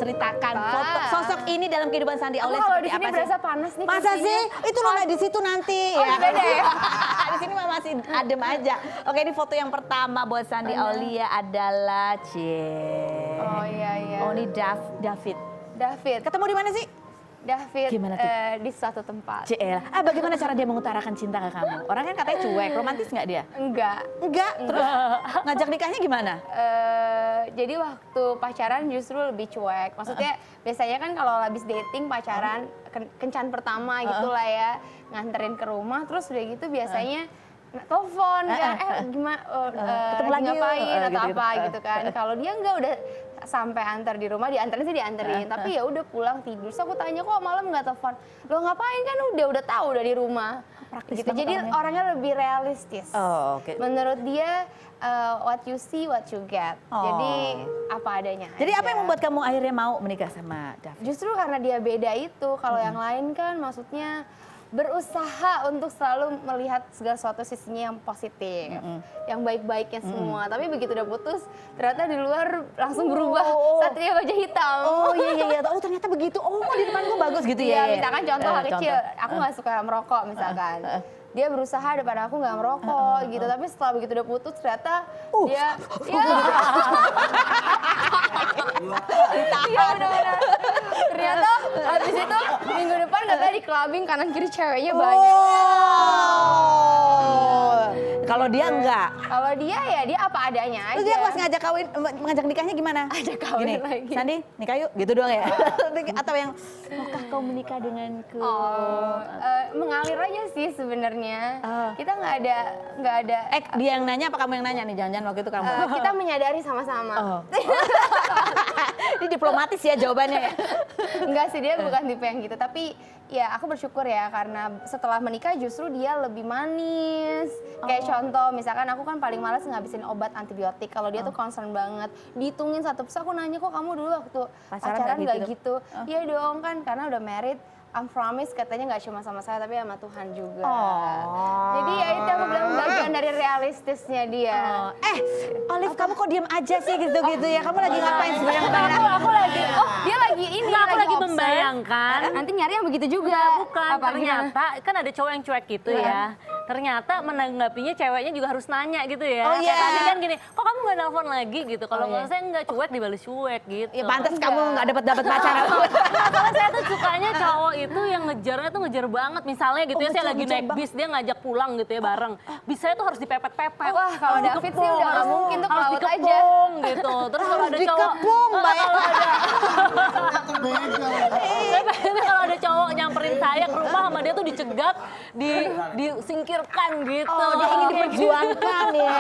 ceritakan foto sosok ini dalam kehidupan Sandi Aulia Kalau di seperti sini apa berasa sih? panas nih. Masa sih? Itu lo di situ nanti ya. Beda ya. Di sini mah masih adem aja. Oke, ini foto yang pertama buat Sandi Aulia adalah Oh iya. Oh, ini David. David. Ketemu di mana sih? David Gimana tuh? di suatu tempat. Bagaimana cara dia mengutarakan cinta ke kamu? Orang kan katanya cuek, romantis nggak dia? Enggak. Terus ngajak nikahnya gimana? Jadi waktu pacaran justru lebih cuek. Maksudnya biasanya kan kalau habis dating pacaran kencan pertama gitu lah ya, nganterin ke rumah, terus udah gitu biasanya telepon kan, gimana ketemu lagi ngapain atau gitu-gitu. apa gitu kan. Kalau dia enggak udah sampai antar di rumah, diantarin sih dianterin, tapi ya udah pulang tidur. So aku tanya kok malam nggak telepon, lo ngapain kan udah tahu udah di rumah. Praktis Gitu. banget Jadi orangnya lebih realistis. Oh, oke. Menurut dia what you see what you get. Jadi apa adanya. Jadi aja. apa yang membuat kamu akhirnya mau menikah sama David? Justru karena dia beda itu. Kalau yang lain kan maksudnya berusaha untuk selalu melihat segala sesuatu sisinya yang positif, yang baik-baiknya semua. Tapi begitu udah putus, ternyata di luar langsung berubah Satria Baja Hitam. Oh iya. Oh ternyata begitu. Oh di depan gua bagus gitu ya. Iya, misalkan contoh hal kecil, aku nggak suka merokok misalkan. Dia berusaha depan aku nggak merokok gitu, tapi setelah begitu udah putus ternyata dia, iya benar-benar. Ternyata habis itu minggu depan katanya di clubbing kanan kiri ceweknya banyak. Kalau dia enggak. Kalau dia ya dia apa adanya aja. Terus dia pas ngajak nikahnya gimana? Ajak kawin Gini, lagi. Sandi nikah yuk gitu doang ya? Atau yang maukah kau menikah denganku? Mengalir aja sih sebenarnya. Kita nggak ada. Dia yang nanya apa kamu yang nanya nih? Jangan-jangan waktu itu kamu. Kita menyadari sama-sama. Ini diplomatis ya jawabannya ya. Enggak sih, dia bukan tipe yang gitu, tapi ya aku bersyukur ya karena setelah menikah justru dia lebih manis. Kayak contoh misalkan aku kan paling malas ngabisin obat antibiotik, kalau dia tuh concern banget. Dihitungin satu persatu, aku nanya kok kamu dulu waktu pacaran nggak gitu. Iya dong kan karena udah married. I'm promise katanya nggak cuma sama saya tapi sama Tuhan juga. Jadi ya itu aku bilang bagian dari realistisnya dia. Olive kamu kok diem aja sih gitu-gitu ya? Kamu lagi ngapain sebenarnya? Aku lagi, dia lagi ini. Aku lagi observe. membayangkan. Nanti nyari yang begitu juga. Bukan, ternyata kan ada cowok yang cuek gitu ya. Ternyata menanggapinya ceweknya juga harus nanya gitu ya. Oh, iya. Kayak tadi kan gini, kok kamu nggak nelfon lagi gitu. Kalau nggak saya nggak cuek dibalas cuek gitu. Ya pantas kamu nggak dapat pacar. Soalnya saya tuh sukanya cowok itu yang ngejarnya tuh ngejar banget. Misalnya gitu ya, saya lagi naik bis, dia ngajak pulang gitu ya bareng. Bisanya tuh harus dipepet-pepet. Wah, kalau David sih udah nggak mungkin tuh ke harus laut aja. dikepung gitu. Terus kalau ada cowok, dikepung, kalau ada saya pengennya kalau ada cowok nyamperin saya ke rumah sama dia tuh dicegat, disingkirkan gitu. Dia ingin diperjuangkan ya.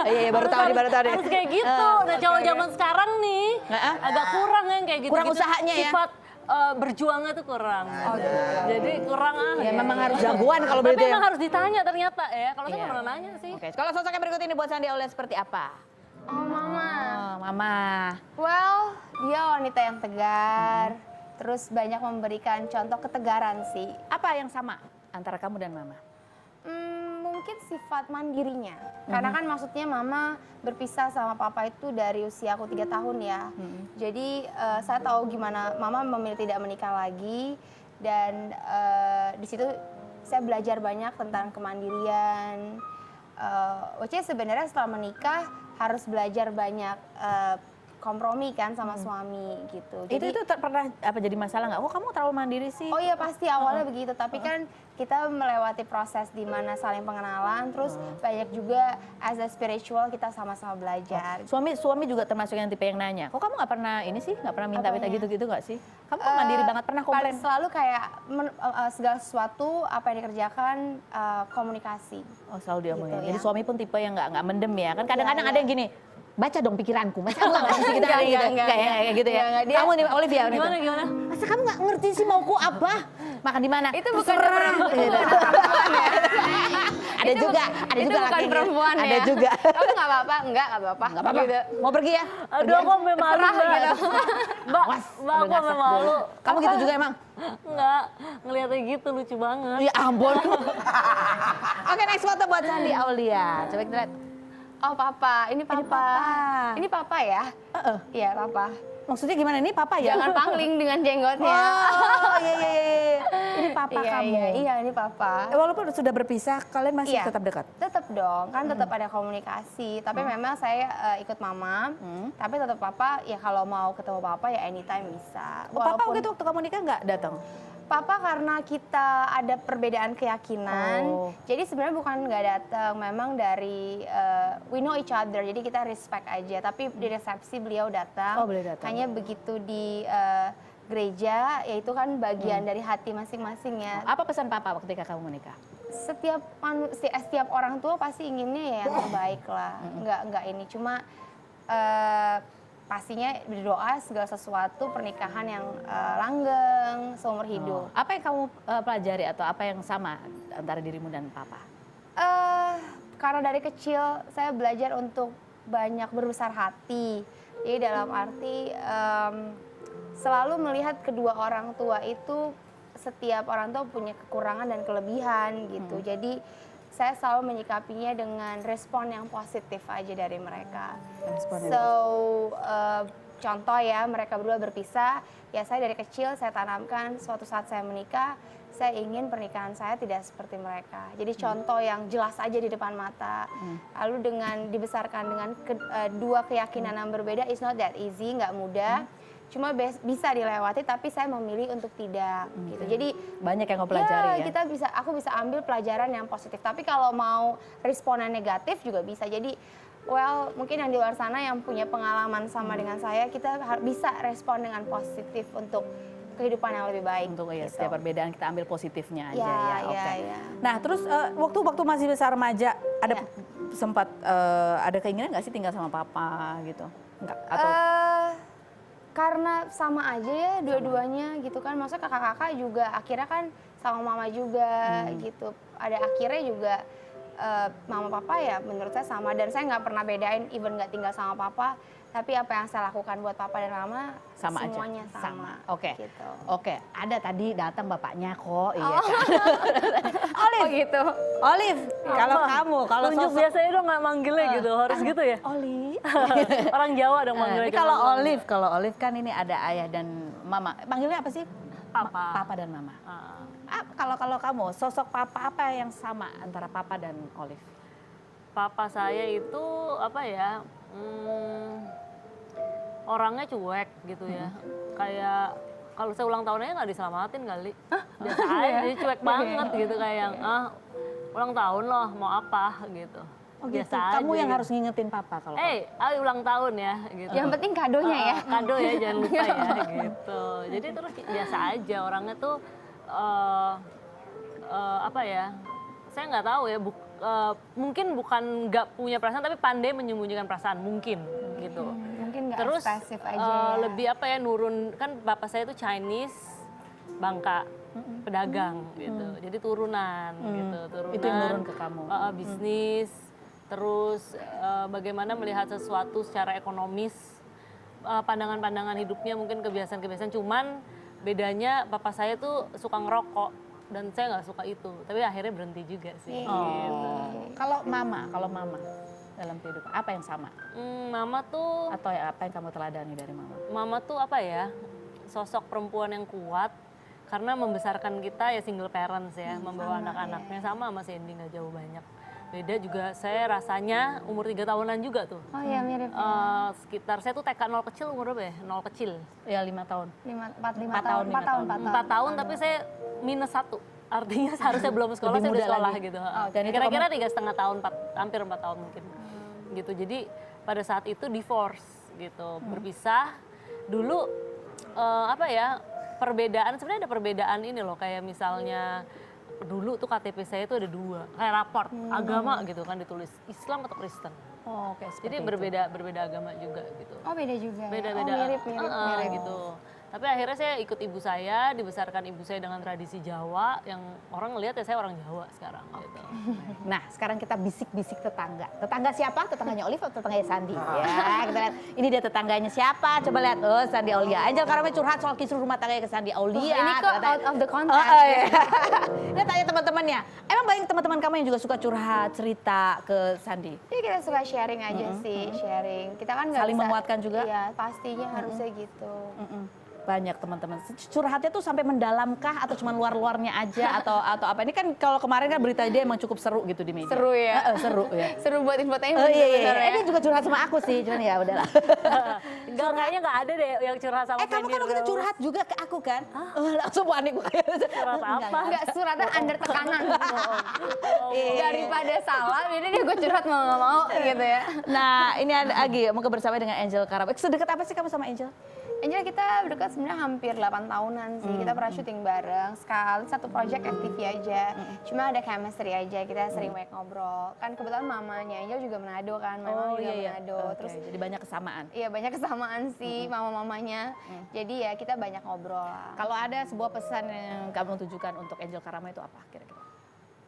Iya, baru tahu nih. Harus kayak gitu. Nah, cowok zaman sekarang nih agak kurang yang kayak gitu. Kurang usahanya ya? Sifat berjuangnya tuh kurang. Jadi kurang Ya memang harus jagoan kalau Tapi begitu ya. emang harus ditanya ternyata ya. Kalau saya nggak pernah nanya sih. Oke, kalau sosoknya berikut ini buat Sandi Aulia seperti apa? Mama. Mama. Well, dia wanita yang tegar. Terus banyak memberikan contoh ketegaran sih. Apa yang sama antara kamu dan Mama? Mungkin sifat mandirinya. Karena kan maksudnya mama berpisah sama papa itu dari usia aku 3 tahun ya. Jadi saya tahu gimana mama memilih tidak menikah lagi. Dan di situ saya belajar banyak tentang kemandirian. Which is sebenarnya setelah menikah harus belajar banyak kompromi kan sama suami gitu. Jadi, itu pernah jadi masalah nggak? Oh kamu terlalu mandiri sih. Oh iya pasti awalnya begitu, tapi kan kita melewati proses di mana saling pengenalan, terus banyak juga as a spiritual kita sama-sama belajar. Suami juga termasuk yang tipe yang nanya. Kok kamu nggak pernah ini sih? Nggak pernah minta-minta gitu-gitu nggak sih? Kamu kok mandiri banget, pernah komplain? Selalu kayak segala sesuatu apa yang dikerjakan komunikasi. Oh selalu diomongin. Gitu, Jadi ya. suami pun tipe yang nggak mendem ya. Kan kadang-kadang ada yang gini. Baca dong pikiranku, masa aku nggak ngerti gitu kan gitu, kayak gitu ya. Kamu nih Olivia, Gimana? masa kamu nggak ngerti sih mauku apa? Makan di mana? Itu bukan Terserah. perempuan ya. Ada juga Itu bukan laki perempuan ya. Ada juga. Kamu nggak apa-apa, nggak apa-apa. Gitu. Mau pergi ya? Aduh, aku sampai malu. gitu. Mbak, aku sampai malu. Kamu gitu juga emang? Enggak, ngeliatnya gitu lucu banget. Ya ampun. Oke, next foto buat Sandi Aulia. Coba kita lihat. Oh papa, ini papa. Ini papa ya? Iya papa. Maksudnya gimana, ini papa ya? Jangan pangling dengan jenggotnya. Oh iya. Ini papa kamu. Iya ini papa. Walaupun sudah berpisah, kalian masih tetap dekat? Tetap dong, kan tetap ada komunikasi. Tapi memang saya ikut mama, tapi tetap papa ya kalau mau ketemu papa ya anytime bisa. Papa gitu waktu kamu nikah nggak datang? Papa karena kita ada perbedaan keyakinan, jadi sebenarnya bukan nggak datang, memang dari we know each other, jadi kita respect aja. Tapi di resepsi beliau datang, hanya begitu di gereja, ya itu kan bagian dari hati masing-masing ya. Apa pesan papa ketika kamu menikah? Setiap orang tua pasti inginnya ya yang terbaik lah, nggak ini cuma pastinya berdoa segala sesuatu pernikahan yang langgeng seumur hidup. Apa yang kamu pelajari atau apa yang sama antara dirimu dan papa? Karena dari kecil saya belajar untuk banyak berbesar hati. Jadi dalam arti selalu melihat kedua orang tua itu, setiap orang tua punya kekurangan dan kelebihan gitu. Jadi saya selalu menyikapinya dengan respon yang positif aja dari mereka. Contoh ya, mereka berdua berpisah, ya saya dari kecil saya tanamkan suatu saat saya menikah, saya ingin pernikahan saya tidak seperti mereka. Jadi contoh yang jelas aja di depan mata. Lalu dengan dibesarkan dengan dua keyakinan yang berbeda, it's not that easy, nggak mudah. Cuma bisa dilewati, tapi saya memilih untuk tidak gitu. Jadi banyak yang kamu pelajari ya. Aku bisa ambil pelajaran yang positif. Tapi kalau mau responan negatif juga bisa. Jadi mungkin yang di luar sana yang punya pengalaman sama dengan saya, kita bisa respon dengan positif untuk kehidupan yang lebih baik. Untuk gitu. setiap perbedaan kita ambil positifnya aja ya. Oke. Nah terus waktu masih besar remaja ada sempat ada keinginan nggak sih tinggal sama papa gitu? Enggak atau? Karena sama aja ya dua-duanya gitu kan, maksudnya kakak-kakak juga akhirnya kan sama mama juga gitu. Ada akhirnya juga mama papa ya menurut saya sama, dan saya nggak pernah bedain even nggak tinggal sama papa, tapi apa yang saya lakukan buat papa dan mama sama semuanya aja. sama. Oke. Gitu. Oke, ada tadi datang bapaknya kok, iya kan. Olive gitu. Olive, kalau tunjuk sosok biasanya dong nggak manggilnya gitu, harus gitu ya. Olive. Orang Jawa dong manggilnya. Tapi kalau Olive kan ini ada ayah dan mama. Panggilnya apa sih? Papa dan mama. Kalau kamu, sosok papa apa yang sama antara papa dan Olive? Papa saya itu apa ya? Orangnya cuek gitu ya. Kayak kalau saya ulang tahun aja nggak diselamatin kali. Biasa aja, jadi cuek banget gitu, kayak yang ulang tahun loh, mau apa gitu. Oh gitu. Biasa Kamu aja yang gitu. harus ngingetin papa kalau ayo ulang tahun ya gitu. Yang penting kadonya ya. Kado ya, jangan lupa ya gitu. Jadi terus biasa aja orangnya tuh apa ya? Saya nggak tahu ya, mungkin bukan nggak punya perasaan tapi pandai menyembunyikan perasaan mungkin gitu. Mungkin nggak Terus ekspresif aja ya. lebih apa ya, nurun, kan bapak saya itu Chinese, Bangka, pedagang gitu. Jadi turunan gitu, turunan. Itu yang nurun ke kamu. Bisnis, terus bagaimana melihat sesuatu secara ekonomis, pandangan-pandangan hidupnya, mungkin kebiasaan-kebiasaan. Cuman bedanya bapak saya tuh suka ngerokok dan saya nggak suka itu. Tapi akhirnya berhenti juga sih. Gitu. Kalau mama dalam kehidupan apa yang sama? Mama tuh Atau ya, apa yang kamu teladani dari mama? Mama tuh apa ya, sosok perempuan yang kuat karena membesarkan kita ya single parents ya, membawa anak-anaknya sama Cindy, nggak jauh banyak. Beda juga saya rasanya umur 3 tahunan juga tuh. Oh iya mirip. Sekitar saya tuh TK 0 kecil, umur berapa ya? 0 kecil. Ya 5 tahun. 4 tahun tapi saya -1. Artinya seharusnya belum sekolah, saya udah sekolah lagi. gitu. Dan itu Kira-kira 3,5 tahun, hampir 4 tahun mungkin. Gitu. Jadi pada saat itu divorce gitu, berpisah. Dulu apa ya, perbedaan, sebenarnya ada perbedaan ini loh, kayak misalnya dulu tuh KTP saya tuh ada 2, kayak raport agama gitu kan, ditulis Islam atau Kristen. Oh, oke. Jadi berbeda agama juga gitu. Oh beda juga. Beda-beda mirip gitu. Tapi akhirnya saya ikut ibu saya, dibesarkan ibu saya dengan tradisi Jawa yang orang ngelihat ya saya orang Jawa sekarang gitu. Nah, sekarang kita bisik-bisik tetangga. Tetangga siapa? Tetangganya Olive atau tetangganya Sandi? Ya, kita lihat. Ini dia tetangganya siapa? Coba lihat. Oh, Sandi Aulia. Angel Karamaya curhat soal kisruh rumah tangganya ke Sandi Aulia. Ini kok out of the context. Iya. Dia tanya teman-temannya. Emang banyak teman-teman kamu yang juga suka curhat, cerita ke Sandi? Jadi kita suka sharing aja sih, sharing. Kita kan nggak Saling bisa, menguatkan juga? Iya, pastinya harusnya gitu. Banyak teman-teman. Curhatnya tuh sampai mendalamkah atau cuma luar-luarnya aja atau apa? Ini kan kalau kemarin kan berita dia emang cukup seru gitu di media. Seru ya? Seru ya. Seru buat infotainment Iya. sebenarnya. Dia juga curhat sama aku sih, cuman ya udahlah. Enggak, kayaknya nggak ada deh yang curhat sama Kamu Fendi. kalau kita curhat juga ke aku kan? Langsung panik gue. Curhat apa? Enggak, suratnya under tekanan. Iya. Daripada salah, jadi dia gue curhat mau nggak mau gitu ya. Nah, ini ada Agi mau bersama dengan Angel Karamaya. Sedekat apa sih kamu sama Angel? Angel kita berdekat sebenarnya hampir 8 tahunan sih. Kita pernah syuting bareng, sekali satu project FTV aja. Cuma ada chemistry aja, kita sering banyak ngobrol. Kan kebetulan mamanya Angel juga Manado kan, memang juga Manado. Oke, Terus jadi banyak kesamaan. iya banyak kesamaan sih mama-mamanya. Jadi ya kita banyak ngobrol lah. Kalau ada sebuah pesan yang kamu tujukan untuk Angel Karamaya itu apa kira-kira?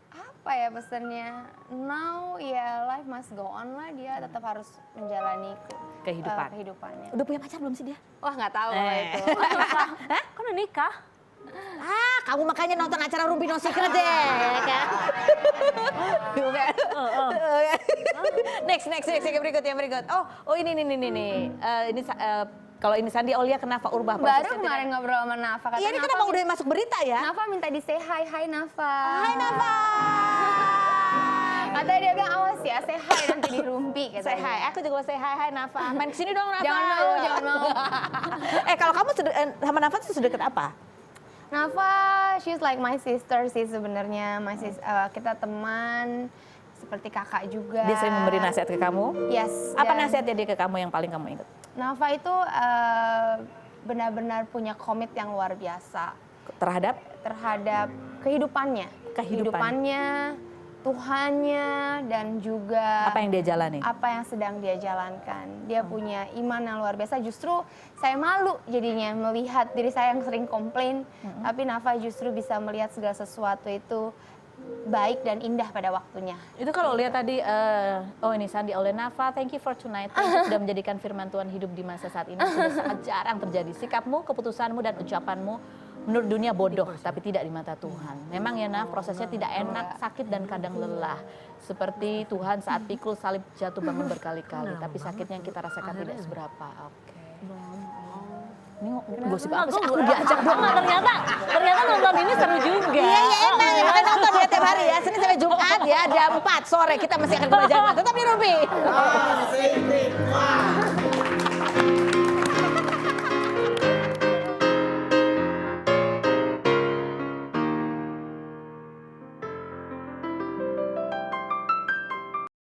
Apa ya pesannya? Now ya life must go on lah, dia tetap harus menjalani kehidupannya. Udah punya pacar belum sih dia? Wah nggak tahu kalau itu. Hah? Kan udah nikah? Kamu makanya nonton acara Rumpi No Secret deh, ya kan? Bukan. Next, yang berikut. Oh ini. Kalau ini Sandi Aulia kenapa Urba Baru kemarin ngobrol sama Nafa. Kata Iya, ini kenapa udah masuk berita ya? Nafa minta di say hi, hi Nafa. Hai Nafa. Katanya dia bilang awas ya, say hi nanti di Rumpi. Say hi, aku juga mau say hi Nafa. Main kesini dong Nafa. Jangan mau. Kalau kamu sama Nafa tuh sedekat apa? Nafa, she's like my sister sih sebenarnya. Kita teman, seperti kakak juga. Dia sering memberi nasihat ke kamu? Yes. Apa dan nasihatnya dia ke kamu yang paling kamu ingat? Nafa itu benar-benar punya komit yang luar biasa Terhadap? terhadap kehidupannya, Tuhannya, dan juga Apa yang dia jalani? apa yang sedang dia jalankan. Dia punya iman yang luar biasa. Justru saya malu jadinya melihat diri saya yang sering komplain, tapi Nafa justru bisa melihat segala sesuatu itu baik dan indah pada waktunya. Itu kalau lihat tadi, ini Sandi Aulia Nafa, thank you for tonight. Thank you sudah menjadikan firman Tuhan hidup di masa saat ini. Sudah sangat jarang terjadi. Sikapmu, keputusanmu, dan ucapanmu menurut dunia bodoh, tapi tidak di mata Tuhan. Memang ya Naf, prosesnya tidak enak, sakit, dan kadang lelah. Seperti Tuhan saat pikul salib jatuh bangun berkali-kali. Tapi sakitnya yang kita rasakan tidak seberapa. Oke. Ini gosip apa sih? Aku diajak dong. Ternyata nonton ini seru juga. Iya emang, makanya nonton ya tiap hari ya. Senin sampai Jumat ya, jam 4 sore kita masih akan kembali jam 4. Tetap di Rumpi.